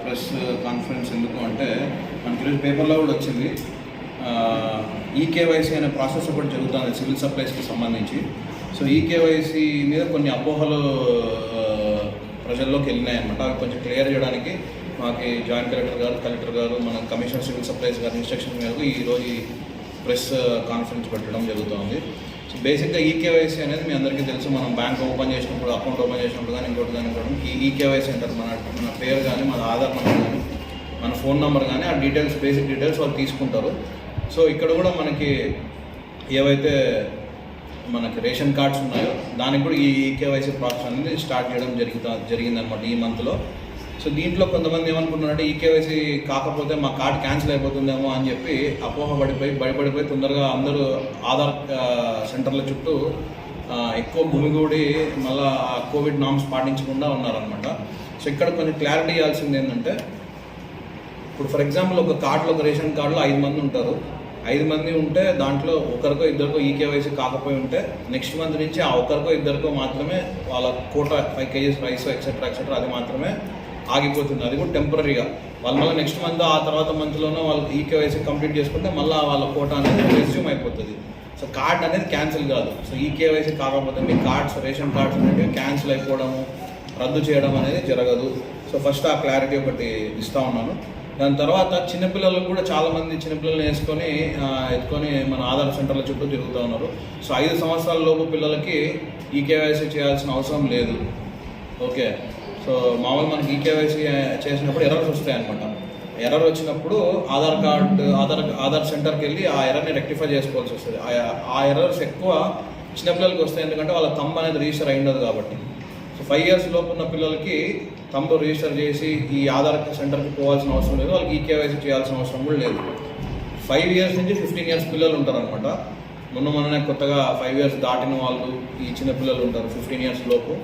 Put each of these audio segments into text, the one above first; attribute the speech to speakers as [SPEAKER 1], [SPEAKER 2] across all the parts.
[SPEAKER 1] Press conference ఎందుకు అంటే మనకి ఈరోజు పేపర్లో కూడా వచ్చింది. ఈకేవైసీ అనే ప్రాసెస్ ఒకటి జరుగుతుంది సివిల్ సప్లైస్కి సంబంధించి. సో ఈకేవైసీ మీద కొన్ని అపోహలు ప్రజల్లోకి వెళ్ళినాయి అన్నమాట. అవి కొంచెం క్లియర్ చేయడానికి మాకు జాయింట్ కలెక్టర్ గారు మన కమిషనర్ సివిల్ సప్లైస్ గారి ఇన్స్ట్రక్షన్ మేరకు ఈరోజు ప్రెస్ కాన్ఫరెన్స్ పెట్టడం జరుగుతుంది. సో బేసిక్గా ఈకేవైసీ అనేది మీ అందరికీ తెలుసు. మనం బ్యాంక్ ఓపెన్ చేసినప్పుడు, అకౌంట్ ఓపెన్ చేసినప్పుడు కానీ ఇంకోటి కానీ ఈకేవైసీ అంటారు. మన పేరు కానీ, మన ఆధార్ నెంబర్ కానీ, మన ఫోన్ నెంబర్ కానీ, ఆ డీటెయిల్స్, బేసిక్ డీటెయిల్స్ వాళ్ళు తీసుకుంటారు. సో ఇక్కడ కూడా మనకి ఏవైతే మనకి రేషన్ కార్డ్స్ ఉన్నాయో దానికి కూడా ఈ ఈకేవైసీ ప్రాసెస్ అనేది స్టార్ట్ చేయడం జరిగిందనమాట ఈ మంత్లో. సో దీంట్లో కొంతమంది ఏమనుకుంటున్నారంటే ఈకేవైసీ కాకపోతే మా కార్డ్ క్యాన్సిల్ అయిపోతుందేమో అని చెప్పి భయపడిపోయి తొందరగా అందరూ ఆధార్ సెంటర్ల చుట్టూ ఎక్కువ గుమిగూడి మళ్ళీ కోవిడ్ నామ్స్ పాటించకుండా ఉన్నారనమాట. సో ఇక్కడ కొంచెం క్లారిటీ ఇవ్వాల్సింది ఏంటంటే, ఇప్పుడు ఫర్ ఎగ్జాంపుల్ ఒక కార్డులో, ఒక రేషన్ కార్డులో 5 మంది ఉంటారు. 5 మంది ఉంటే దాంట్లో ఒకరికో ఇద్దరికో ఈకేవైసీ కాకపోయి ఉంటే నెక్స్ట్ మంత్ నుంచి ఆ ఒకరికో ఇద్దరికో మాత్రమే వాళ్ళ కోటా 5 kgs రైస్ ఎక్సెట్రా అది మాత్రమే ఆగిపోతుంది. అది కూడా టెంపరీగా. వాళ్ళు మళ్ళీ నెక్స్ట్ మంత్, ఆ తర్వాత మంత్లోనో వాళ్ళు ఈకేవైసీ కంప్లీట్ చేసుకుంటే మళ్ళీ వాళ్ళ కోటా అనేది రెజ్యూమ్ అయిపోతుంది. సో కార్డ్ అనేది క్యాన్సిల్ కాదు. సో ఈకేవైసీ కాకపోతే మీ కార్డ్స్, రేషన్ కార్డ్స్ అనేవి క్యాన్సిల్ అయిపోవడము, రద్దు చేయడం అనేది జరగదు. సో ఫస్ట్ ఆ క్లారిటీ ఒకటి ఇస్తూ ఉన్నాను. దాని తర్వాత చిన్నపిల్లలకు కూడా చాలామంది చిన్నపిల్లల్ని ఎత్తుకొని మన ఆధార్ సెంటర్ల చుట్టూ తిరుగుతూ ఉన్నారు. సో 5 సంవత్సరాల లోపు పిల్లలకి ఈకేవైసీ చేయాల్సిన అవసరం లేదు. ఓకే. సో మామూలు మనకి ఈకేవైసీ చేసినప్పుడు ఎర్రర్స్ వస్తాయి అనమాట. ఎర్రర్ వచ్చినప్పుడు ఆధార్ సెంటర్కి వెళ్ళి ఆ ఎర్రర్ని రెక్టిఫై చేసుకోవాల్సి వస్తుంది. ఆ ఎర్రర్స్ ఎక్కువ చిన్నపిల్లలకి వస్తాయి, ఎందుకంటే వాళ్ళ థంబ్ అనేది రిజిస్టర్ అయి ఉండదు కాబట్టి. సో 5 years లోపు ఉన్న పిల్లలకి థంబ్ రిజిస్టర్ చేసి ఈ ఆధార్ సెంటర్కి పోవాల్సిన అవసరం లేదు, వాళ్ళకి ఈకేవైసీ చేయాల్సిన అవసరం కూడా లేదు. 5 years నుంచి 15 years పిల్లలు ఉంటారనమాట. మొన్ననే కొత్తగా 5 years దాటిన వాళ్ళు, ఈ చిన్న పిల్లలు ఉంటారు 15 years లోపు.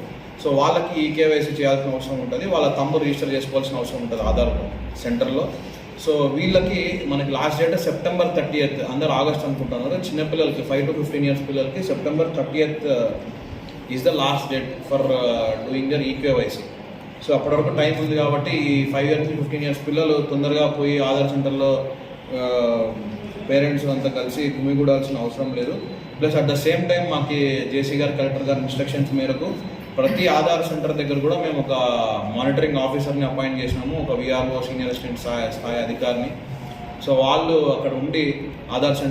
[SPEAKER 1] సో వాళ్ళకి ఈకేవైసీ చేయాల్సిన అవసరం ఉంటుంది, వాళ్ళ థంబ్ రిజిస్టర్ చేసుకోవాల్సిన అవసరం ఉంటుంది ఆధార్ సెంటర్లో. సో వీళ్ళకి మనకి లాస్ట్ డేట్ September 30th, అందరు ఆగస్ట్ అనుకుంటున్నారు. చిన్నపిల్లలకి 5 to 15 years పిల్లలకి September 30th is the last date for doing their eKYC. So అప్పటి వరకు టైం ఉంది కాబట్టి ఈ 5 years to 15 years పిల్లలు తొందరగా పోయి ఆధార్ సెంటర్లో పేరెంట్స్ అంతా కలిసి గుమిగూడాల్సిన అవసరం లేదు. Plus at the same time మాకు జేసీ గారు, కలెక్టర్ గారి ఇన్స్ట్రక్షన్స్ మేరకు ప్రతి ఆధార్ సెంటర్ దగ్గర కూడా మేము ఒక మానిటరింగ్ ఆఫీసర్ని అపాయింట్ చేసినాము, ఒక విఆర్ఓ, సీనియర్ అసిస్టెంట్ స్థాయి అధికారిని. సో వాళ్ళు అక్కడ ఉండి ఆధార్ సెంటర్